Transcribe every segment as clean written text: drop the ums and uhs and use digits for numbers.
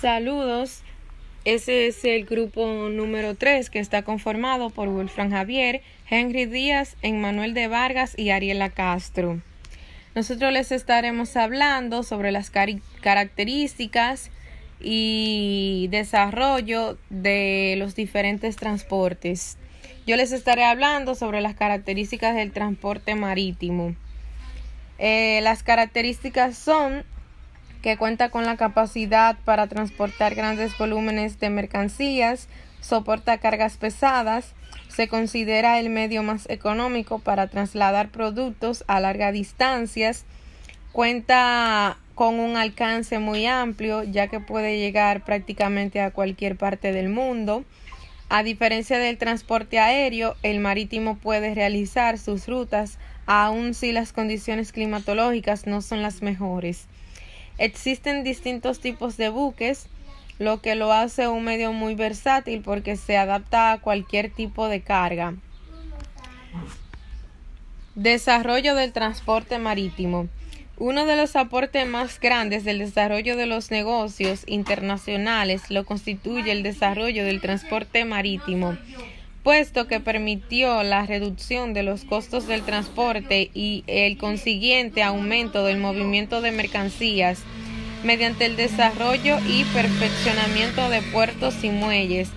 Saludos. Ese es el grupo número 3 que está conformado por Wolfram Javier, Henry Díaz, Emmanuel de Vargas y Ariela Castro. Nosotros les estaremos hablando sobre las características y desarrollo de los diferentes transportes. Yo les estaré hablando sobre las características del transporte marítimo. Las características son que cuenta con la capacidad para transportar grandes volúmenes de mercancías, soporta cargas pesadas, se considera el medio más económico para trasladar productos a largas distancias, cuenta con un alcance muy amplio, ya que puede llegar prácticamente a cualquier parte del mundo. A diferencia del transporte aéreo, el marítimo puede realizar sus rutas aun si las condiciones climatológicas no son las mejores. Existen distintos tipos de buques, lo que lo hace un medio muy versátil porque se adapta a cualquier tipo de carga. Desarrollo del transporte marítimo. Uno de los aportes más grandes del desarrollo de los negocios internacionales lo constituye el desarrollo del transporte marítimo, puesto que permitió la reducción de los costos del transporte y el consiguiente aumento del movimiento de mercancías mediante el desarrollo y perfeccionamiento de puertos y muelles,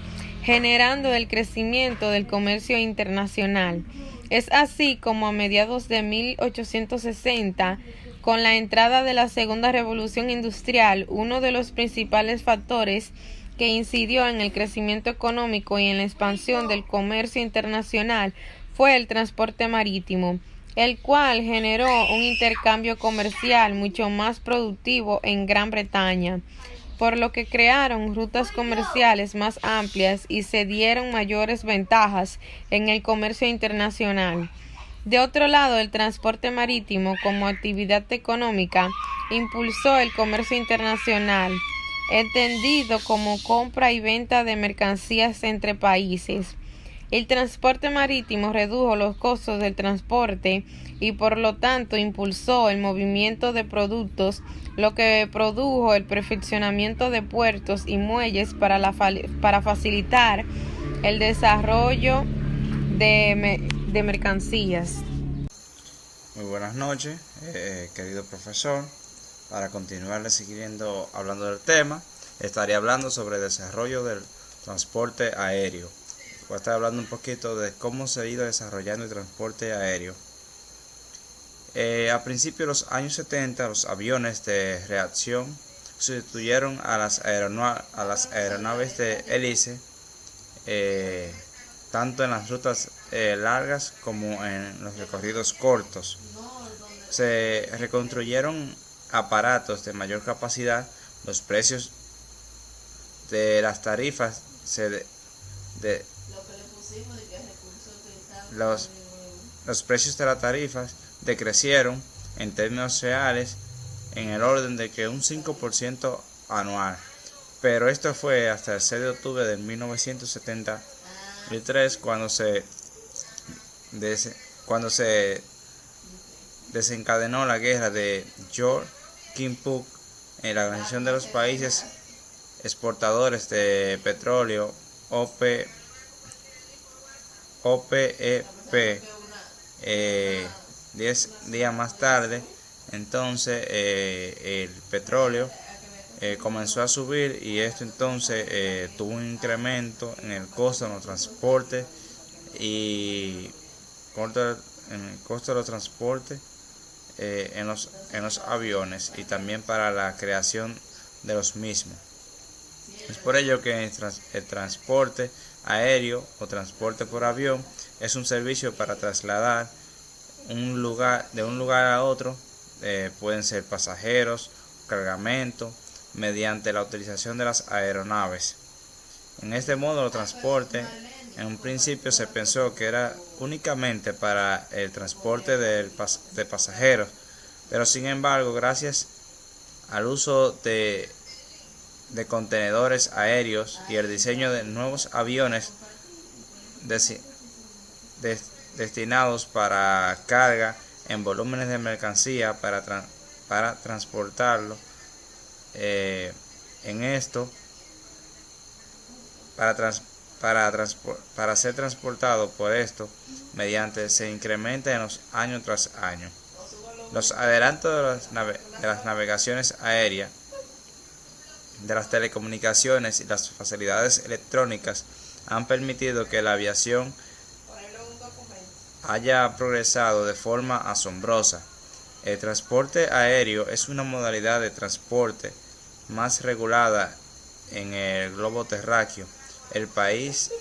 generando el crecimiento del comercio internacional. Es así como a mediados de 1860, con la entrada de la Segunda Revolución Industrial, uno de los principales factores que incidió en el crecimiento económico y en la expansión del comercio internacional fue el transporte marítimo, el cual generó un intercambio comercial mucho más productivo en Gran Bretaña, por lo que crearon rutas comerciales más amplias y se dieron mayores ventajas en el comercio internacional. De otro lado, el transporte marítimo como actividad económica impulsó el comercio internacional, entendido como compra y venta de mercancías entre países. El transporte marítimo redujo los costos del transporte y por lo tanto impulsó el movimiento de productos, lo que produjo el perfeccionamiento de puertos y muelles para facilitar el desarrollo de mercancías. Muy buenas noches, querido profesor. Para continuar siguiendo hablando del tema, estaré hablando sobre el desarrollo del transporte aéreo. Voy a estar hablando un poquito de cómo se ha ido desarrollando el transporte aéreo. A principios de los años 70, los aviones de reacción sustituyeron a las aeronaves de hélice, tanto en las rutas largas como en los recorridos cortos. Se reconstruyeron aparatos de mayor capacidad. Los precios de las tarifas los precios de las tarifas decrecieron en términos reales en el orden de que un 5% anual, pero esto fue hasta el 6 de octubre de 1973 cuando se desencadenó la guerra de George Kim-puk en la Organización de los Países Exportadores de Petróleo, OPEP. 10 días más tarde, entonces el petróleo comenzó a subir y esto entonces tuvo un incremento en el costo de los transportes y en el costo de los transportes en los aviones y también para la creación de los mismos. Es por ello que el transporte aéreo o transporte por avión es un servicio para trasladar de un lugar a otro, pueden ser pasajeros, cargamento, mediante la utilización de las aeronaves. En este modo, el transporte en un principio se pensó que era únicamente para el transporte de pasajeros, pero sin embargo, gracias al uso de contenedores aéreos y el diseño de nuevos aviones destinados para carga en volúmenes de mercancía para transportarlo, En esto, para ser transportado por esto mediante se incrementa en los año tras año. Los adelantos de las navegaciones aéreas, de las telecomunicaciones y las facilidades electrónicas han permitido que la aviación haya progresado de forma asombrosa. El transporte aéreo es una modalidad de transporte más regulada en el globo terráqueo. El país,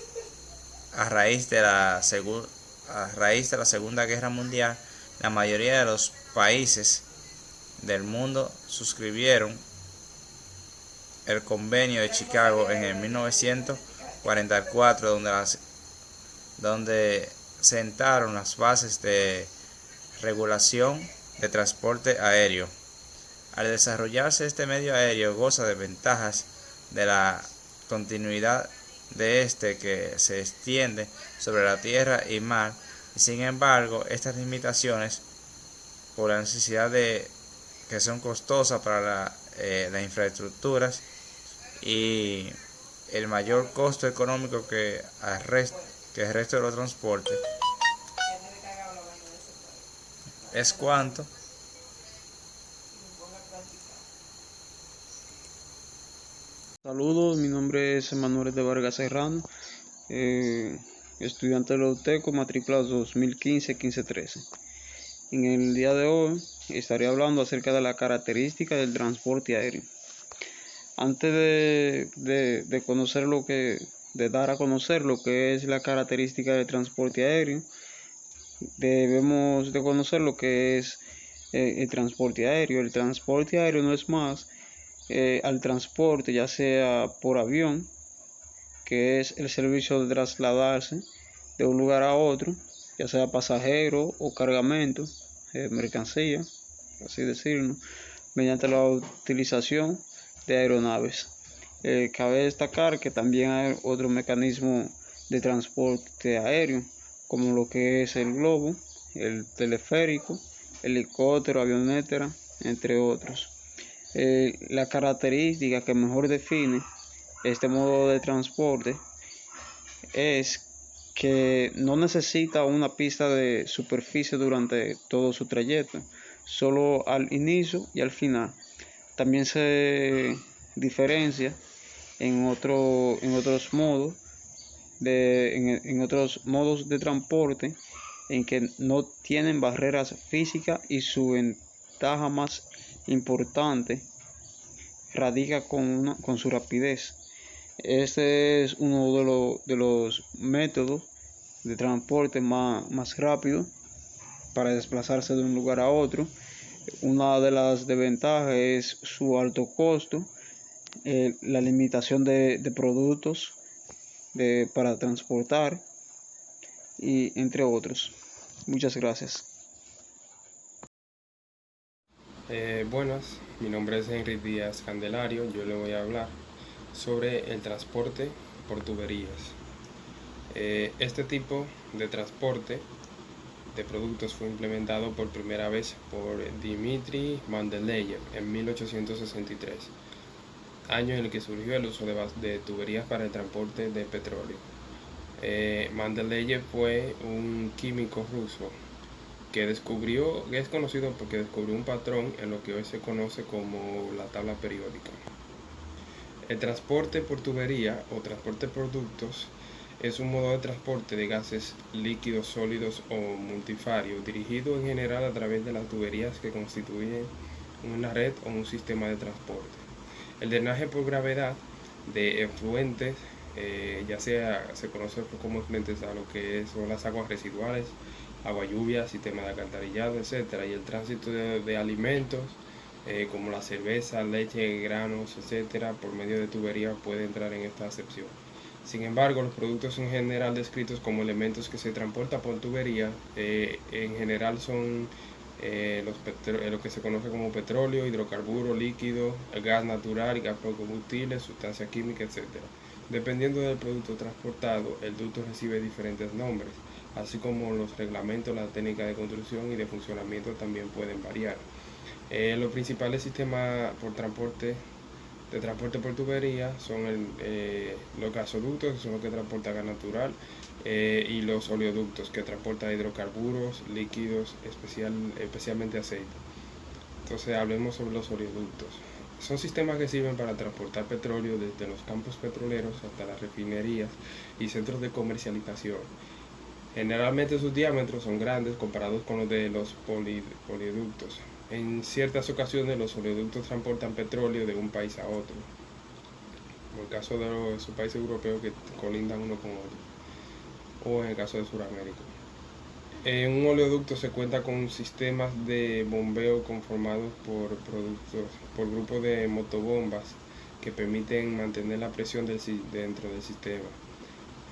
a raíz de la Segunda Guerra Mundial, la mayoría de los países del mundo suscribieron el Convenio de Chicago en el 1944, donde sentaron las bases de regulación de transporte aéreo. Al desarrollarse este medio aéreo goza de ventajas de la continuidad de este que se extiende sobre la tierra y mar, y sin embargo estas limitaciones por la necesidad de que son costosas para las infraestructuras y el mayor costo económico que el resto de los transportes es cuanto Saludos, mi nombre es Emanuel de Vargas Serrano, estudiante de la UTECO, matrícula 2015-1513. En el día de hoy estaré hablando acerca de la característica del transporte aéreo. Antes de conocer de dar a conocer lo que es la característica del transporte aéreo, debemos de conocer lo que es el transporte aéreo. El transporte aéreo no es más al transporte, ya sea por avión, que es el servicio de trasladarse de un lugar a otro, ya sea pasajero o cargamento, mercancía, así decirlo, mediante la utilización de aeronaves. Cabe destacar que también hay otro mecanismo de transporte aéreo, como lo que es el globo, el teleférico, helicóptero, avioneta, entre otros. La característica que mejor define este modo de transporte es que no necesita una pista de superficie durante todo su trayecto, solo al inicio y al final. También se diferencia en otros modos de transporte en que no tienen barreras físicas, y su ventaja más importante radica con su rapidez. Este es uno de los métodos de transporte más rápido para desplazarse de un lugar a otro. Una de las desventajas es su alto costo, la limitación de productos para transportar, y entre otros. Muchas gracias. Buenas, mi nombre es Henry Díaz Candelario. Yo le voy a hablar sobre el transporte por tuberías. Este tipo de transporte de productos fue implementado por primera vez por Dmitry Mendeleev en 1863, año en el que surgió el uso de tuberías para el transporte de petróleo. Mendeleev fue un químico ruso que es conocido porque descubrió un patrón en lo que hoy se conoce como la tabla periódica. El transporte por tubería o transporte por ductos es un modo de transporte de gases líquidos, sólidos o multifarios, dirigido en general a través de las tuberías que constituyen una red o un sistema de transporte. El drenaje por gravedad de efluentes, ya sea se conoce como efluentes a lo que son las aguas residuales, agua lluvia, sistema de alcantarillado, etc. Y el tránsito de alimentos como la cerveza, leche, granos, etc. por medio de tubería puede entrar en esta acepción. Sin embargo, los productos en general descritos como elementos que se transportan por tubería en general son lo que se conoce como petróleo, hidrocarburo, líquido, gas natural, gas por combustible, sustancia química, etc. Dependiendo del producto transportado, el ducto recibe diferentes nombres, así como los reglamentos, la técnica de construcción y de funcionamiento también pueden variar. Los principales sistemas por transporte de transporte por tubería son los gasoductos, que son los que transportan gas natural, y los oleoductos, que transportan hidrocarburos, líquidos, especialmente aceite. Entonces hablemos sobre los oleoductos. Son sistemas que sirven para transportar petróleo desde los campos petroleros hasta las refinerías y centros de comercialización. Generalmente sus diámetros son grandes comparados con los de los oleoductos. En ciertas ocasiones los oleoductos transportan petróleo de un país a otro, como el caso de esos países europeos que colindan uno con otro, o en el caso de Sudamérica. En un oleoducto se cuenta con sistemas de bombeo conformados por grupos de motobombas que permiten mantener la presión dentro del sistema.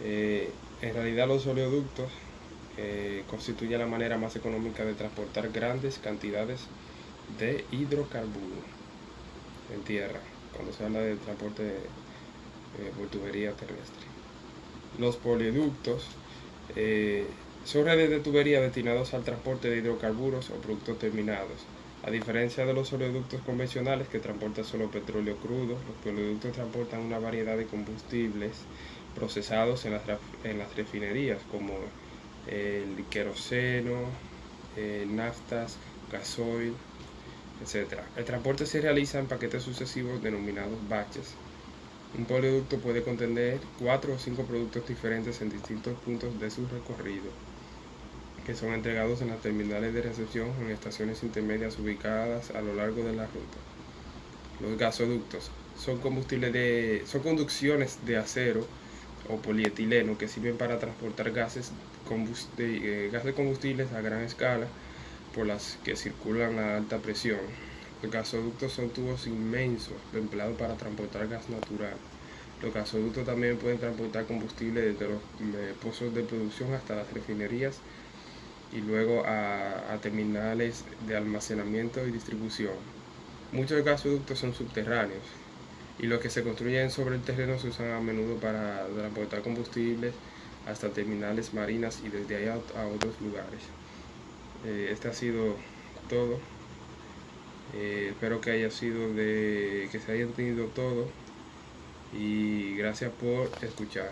En realidad los oleoductos constituyen la manera más económica de transportar grandes cantidades de hidrocarburos en tierra, cuando se habla de transporte por tubería terrestre. Los poliductos son redes de tubería destinados al transporte de hidrocarburos o productos terminados. A diferencia de los oleoductos convencionales que transportan solo petróleo crudo, los poliductos transportan una variedad de combustibles procesados en las refinerías, como el queroseno, naftas, gasoil, etc. El transporte se realiza en paquetes sucesivos denominados batches. Un poliducto puede contener 4 o 5 productos diferentes en distintos puntos de su recorrido, que son entregados en las terminales de recepción o en estaciones intermedias ubicadas a lo largo de la ruta. Los gasoductos son conducciones de acero o polietileno que sirven para transportar gases de combustibles a gran escala por las que circulan a alta presión. Los gasoductos son tubos inmensos empleados para transportar gas natural. Los gasoductos también pueden transportar combustible desde los pozos de producción hasta las refinerías y luego a terminales de almacenamiento y distribución. Muchos gasoductos son subterráneos y los que se construyen sobre el terreno se usan a menudo para transportar combustibles hasta terminales marinas y desde ahí a otros lugares. Este ha sido todo. Espero que se haya entendido todo y gracias por escuchar.